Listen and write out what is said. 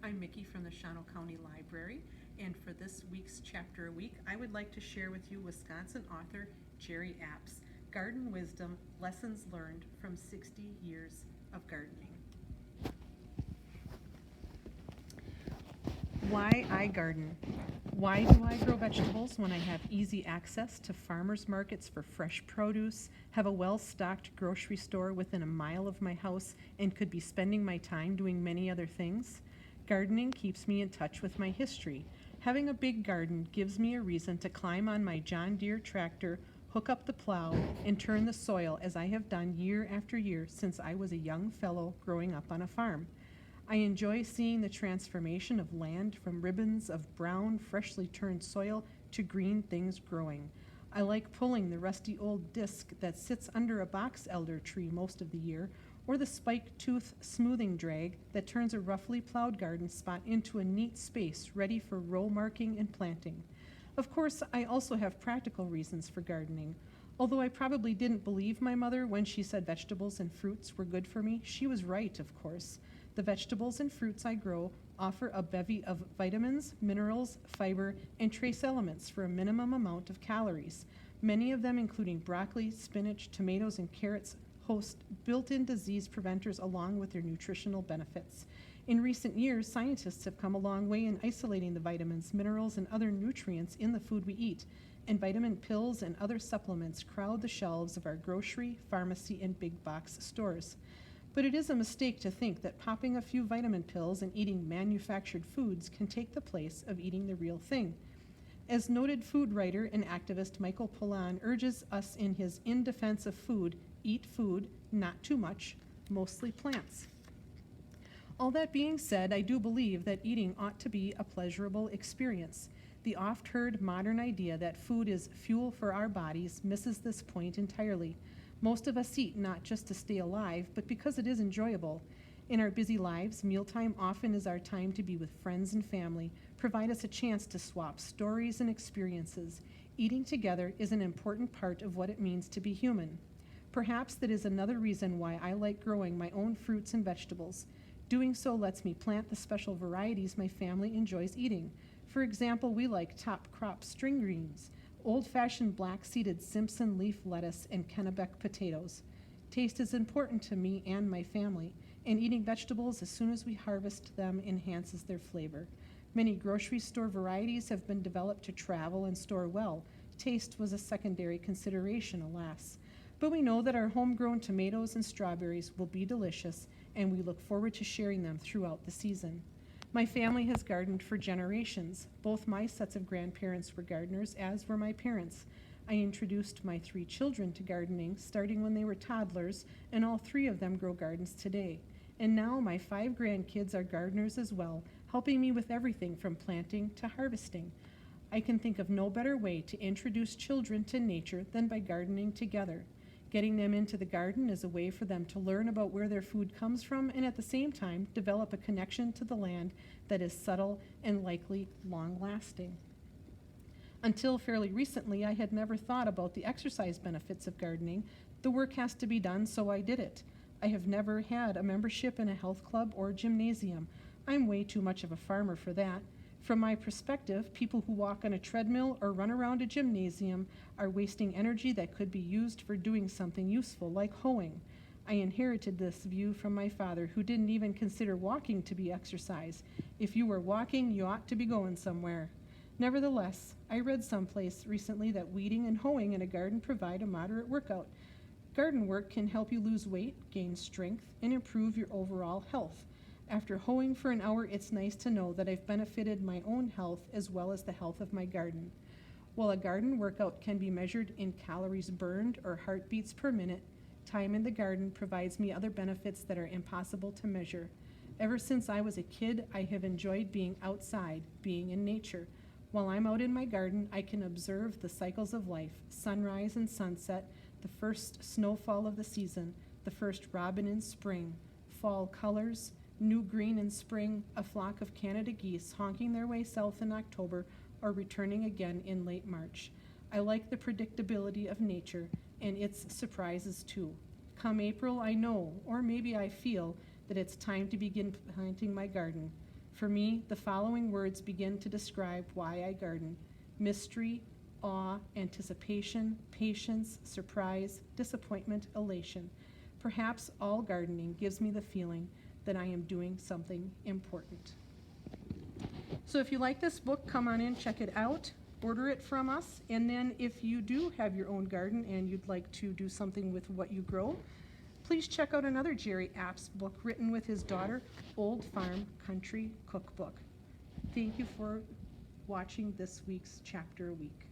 I'm Mickey from the Shawano County Library, and for this week's Chapter a Week, I would like to share with you Wisconsin author Jerry Apps' Garden Wisdom Lessons Learned from 60 Years of Gardening. Why I garden. Why do I grow vegetables when I have easy access to farmers markets for fresh produce, have a well-stocked grocery store within a mile of my house, and could be spending my time doing many other things? Gardening keeps me in touch with my history. Having a big garden gives me a reason to climb on my John Deere tractor, hook up the plow, and turn the soil as I have done year after year since I was a young fellow growing up on a farm. I enjoy seeing the transformation of land from ribbons of brown, freshly turned soil to green things growing. I like pulling the rusty old disc that sits under a box elder tree most of the year, or the spike tooth smoothing drag that turns a roughly plowed garden spot into a neat space ready for row marking and planting. Of course, I also have practical reasons for gardening. Although I probably didn't believe my mother when she said vegetables and fruits were good for me, she was right, of course. The vegetables and fruits I grow offer a bevy of vitamins, minerals, fiber, and trace elements for a minimum amount of calories. Many of them, including broccoli, spinach, tomatoes, and carrots, host built-in disease preventers along with their nutritional benefits. In recent years, scientists have come a long way in isolating the vitamins, minerals, and other nutrients in the food we eat, and vitamin pills and other supplements crowd the shelves of our grocery, pharmacy, and big box stores. But it is a mistake to think that popping a few vitamin pills and eating manufactured foods can take the place of eating the real thing. As noted food writer and activist Michael Pollan urges us in his In Defense of Food, eat food, not too much, mostly plants. All that being said, I do believe that eating ought to be a pleasurable experience. The oft-heard modern idea that food is fuel for our bodies misses this point entirely. Most of us eat not just to stay alive, but because it is enjoyable. In our busy lives, mealtime often is our time to be with friends and family, provide us a chance to swap stories and experiences. Eating together is an important part of what it means to be human. Perhaps that is another reason why I like growing my own fruits and vegetables. Doing so lets me plant the special varieties my family enjoys eating. For example, we like top crop string greens, old-fashioned black-seeded Simpson leaf lettuce, and Kennebec potatoes. Taste is important to me and my family, and eating vegetables as soon as we harvest them enhances their flavor. Many grocery store varieties have been developed to travel and store well. Taste was a secondary consideration, alas. But we know that our homegrown tomatoes and strawberries will be delicious, and we look forward to sharing them throughout the season. My family has gardened for generations. Both my sets of grandparents were gardeners, as were my parents. I introduced my 3 children to gardening, starting when they were toddlers, and all 3 of them grow gardens today. And now my 5 grandkids are gardeners as well, helping me with everything from planting to harvesting. I can think of no better way to introduce children to nature than by gardening together. Getting them into the garden is a way for them to learn about where their food comes from and at the same time develop a connection to the land that is subtle and likely long-lasting. Until fairly recently, I had never thought about the exercise benefits of gardening. The work has to be done, so I did it. I have never had a membership in a health club or gymnasium. I'm way too much of a farmer for that. From my perspective, people who walk on a treadmill or run around a gymnasium are wasting energy that could be used for doing something useful, like hoeing. I inherited this view from my father, who didn't even consider walking to be exercise. If you were walking, you ought to be going somewhere. Nevertheless, I read someplace recently that weeding and hoeing in a garden provide a moderate workout. Garden work can help you lose weight, gain strength, and improve your overall health. After hoeing for an hour, it's nice to know that I've benefited my own health as well as the health of my garden. While a garden workout can be measured in calories burned or heartbeats per minute, time in the garden provides me other benefits that are impossible to measure. Ever since I was a kid, I have enjoyed being outside, being in nature. While I'm out in my garden, I can observe the cycles of life, sunrise and sunset, the first snowfall of the season, the first robin in spring, fall colors, new green in spring, a flock of Canada geese honking their way south in October or returning again in late March. I like the predictability of nature and its surprises too. Come April, I know, or maybe I feel, that it's time to begin planting my garden. For me, the following words begin to describe why I garden: mystery, awe, anticipation, patience, surprise, disappointment, elation. Perhaps all gardening gives me the feeling that I am doing something important. So if you like this book, come on in, check it out, order it from us, and then if you do have your own garden and you'd like to do something with what you grow, please check out another Jerry Apps book written with his daughter, Old Farm Country Cookbook. Thank you for watching this week's Chapter a Week.